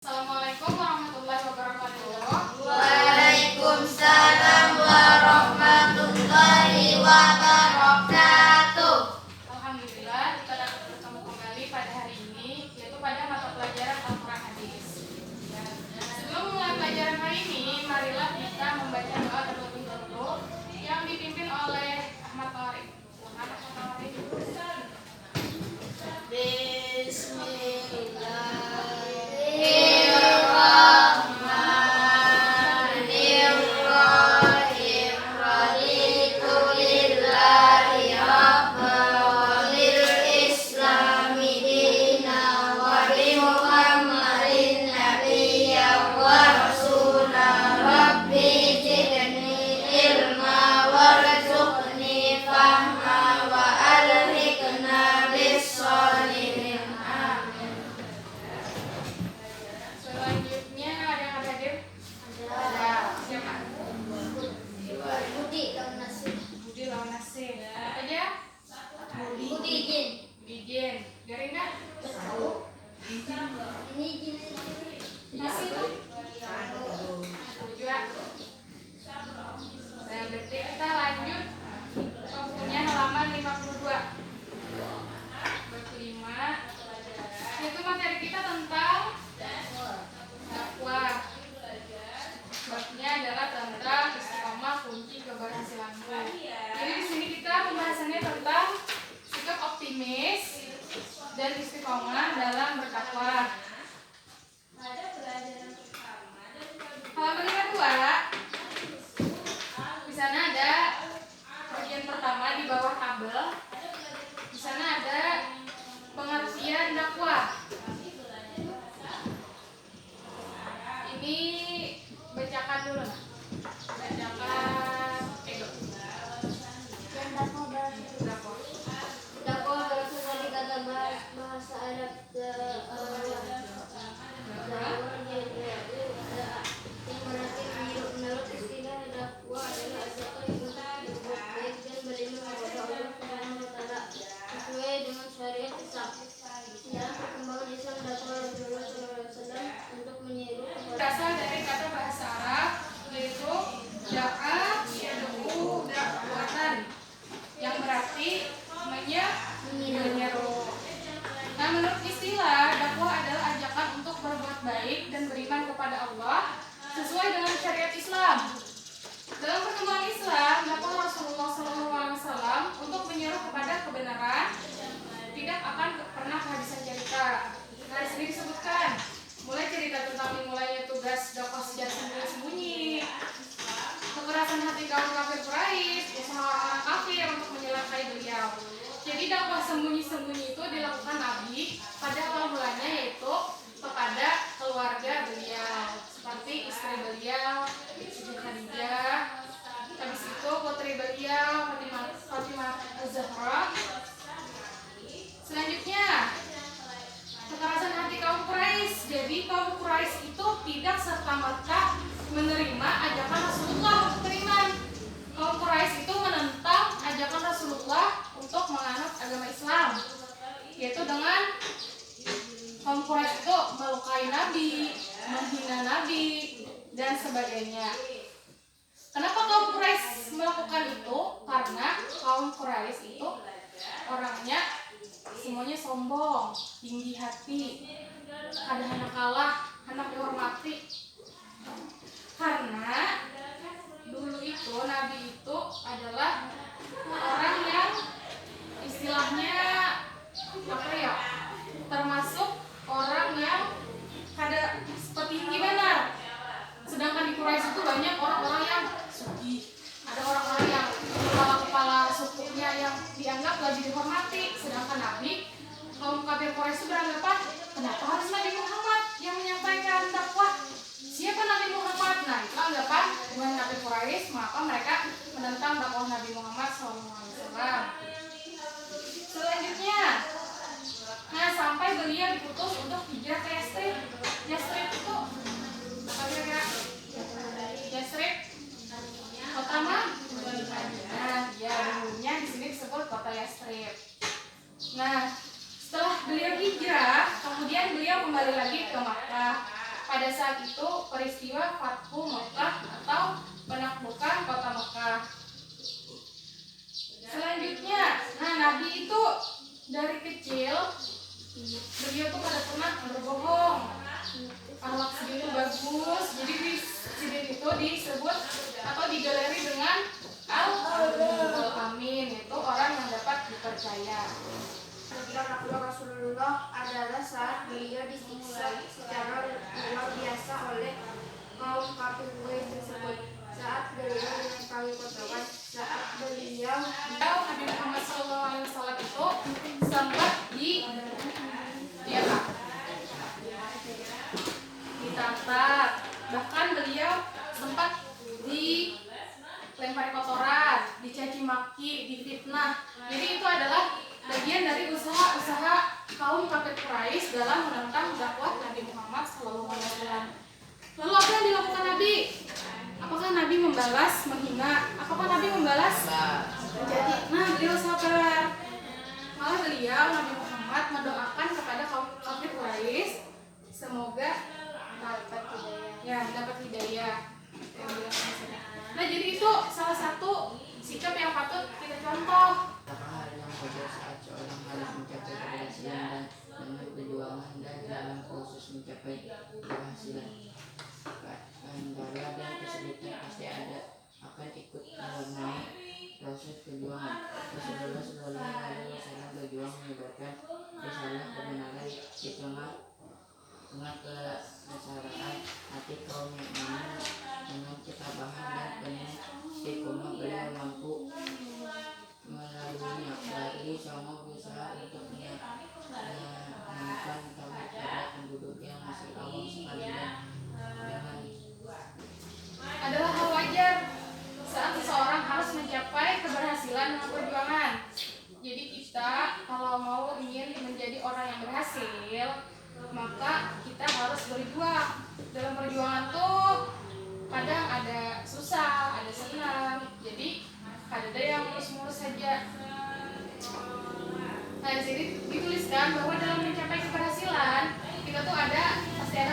Assalamualaikum warahmatullahi wabarakatuh. Waalaikumsalam warahmatullahi wabarakatuh. Alhamdulillah kita dapat bertemu kembali pada hari ini, yaitu pada mata pelajaran Al-Quran Hadis. Sebelum mulai pelajaran hari ini, marilah kita membaca doa terlebih dahulu yang dipimpin oleh Ahmad Taurik. Selanjutnya ada yang hadir? Ada. Siapa? Budi lawan Nasir. Apa aja? Budi Jin. Garing nggak? Masih tuh? Juga. Dan berarti kita lanjut bukunya halaman 52. Bab 5. Itu materi kita tentang dakwah. Babnya adalah tentang istiqomah kunci keberhasilanmu. Jadi di sini kita pembahasannya tentang sikap optimis dan istiqomah dalam berdakwah. Halaman 52. Di sana ada bagian pertama di bawah tabel. Di sana ada pengertian dakwah. Ini bacakan dulu nah. Bacakan dakwah. Dakwah berasal dari kata bahasa Arab yang berarti menurut istilah dakwah adalah ajakan untuk berbuat baik dan beriman kepada Allah Subhanahu wa taala sesuai dengan syariat Islam. Dalam perkembangan Islam dakwah Rasulullah SAW untuk menyeru kepada Berasal dari kata bahasa Arab yaitu da'a yad'u da'watan yang berarti menyeru. Nah, menurut istilah dakwah adalah ajakan untuk berbuat baik dan beriman kepada Allah sesuai dengan syariat Islam. Dalam perkembangan Islam, dakwah Rasulullah SAW untuk menyeru kepada kebenaran tidak akan pernah kehabisan cerita. Nah, di sini disebutkan mulai cerita tentang dimulainya tugas dakwah secara sembunyi-sembunyi, kekerasan hati kaum kafir Quraisy, usaha orang kafir untuk menyelakai beliau. Jadi dakwah sembunyi-sembunyi itu dilakukan Nabi pada awal mulanya, yaitu kepada keluarga beliau, seperti istri beliau, Siti Khadijah, habis itu putri beliau Fatimah Az-Zahra. Selanjutnya kekerasan hati kaum Quraisy. Jadi kaum Quraisy itu tidak serta-merta menerima ajakan Rasulullah untuk beriman. Kaum Quraisy itu menentang ajakan Rasulullah untuk menganut agama Islam, yaitu dengan kaum Quraisy itu melukai Nabi, menghina Nabi, dan sebagainya. Kenapa kaum Quraisy melakukan itu? Karena kaum Quraisy itu orangnya semuanya sombong, tinggi hati, ada anak kalah, anak dihormati. Karena dulu itu Nabi itu adalah orang yang istilahnya apa ya, termasuk orang yang ada petinggi benar. Sedangkan di Quraisy itu banyak orang-orang yang sugih, ada orang-orang yang kepala-kepala sukunya yang dianggap lebih dihormati. Sedangkan Nabi, kaum kafir Quraisy beranggapan, kenapa harus Nabi Muhammad yang menyampaikan dakwah? Siapa Nabi Muhammad? Nah, itu anggapan bukan kafir Quraisy, maka mereka menentang dakwah Nabi Muhammad SAW. Selanjutnya, nah sampai beliau diputus untuk hijrah ke Yastrib. Yastrib itu apa kira-kira? Yastrib kota mana? Nah, ya dulunya di sini disebut kota Yastrib. Nah, setelah beliau hijrah, kemudian beliau kembali lagi ke Makkah. saat itu peristiwa Fathu Mekah atau penaklukan kota Mekah. Selanjutnya, nah Nabi itu dari kecil beliau tuh pada pernah berbohong. Akhlak sendiri bagus, jadi sendiri itu disebut atau digeleri dengan al-amin, yaitu orang yang dapat dipercaya. Akhlak Rasulullah adalah saat beliau disiksa secara luar biasa oleh kaum kafir Quraisy tersebut. Saat beliau mengetahui potongan, saat beliau Nabi Muhammad SAW itu sempat ditantang, bahkan beliau sempat dilempari kotoran, dicaci maki, difitnah. Jadi itu adalah bagian dari usaha-usaha kaum kafir Quraisy dalam menentang dakwah Nabi Muhammad SAW. Lalu apa yang dilakukan Nabi? Apakah Nabi membalas menghina? Apakah Nabi membalas mencaci? Nah, beliau sabar. Malah beliau Nabi Muhammad mendoakan kepada kaum kafir Quraisy semoga dapat hidayah. Nah, jadi itu salah satu sikap yang patut kita contoh. Hal yang wajar saat seorang harus mencapai keberhasilan dan dengan perjuangan dan dalam proses mencapai keberhasilan. Kendala dan kesulitan pasti akan ikut mewarnai proses perjuangan. Rasulullah SAW berjuang menyebarkan risalah kebenaran di tengah kesalahan hati kaum mukminin dengan ketabahan dan penuh istiqomah beliau mampu melaluinya. Bagi semua berusaha untuk menanamkan tauhid pada penduduk yang masih awam sekali dan dengan Adalah hal wajar saat seseorang harus mencapai keberhasilan dengan perjuangan. Jadi kita kalau ingin menjadi orang yang berhasil, maka kita harus berjuang. Dalam perjuangan tuh kadang ada susah, ada senang. Jadi ada yang mulus-mulus saja. Nah, jadi dituliskan bahwa dalam mencapai keberhasilan kita tuh ada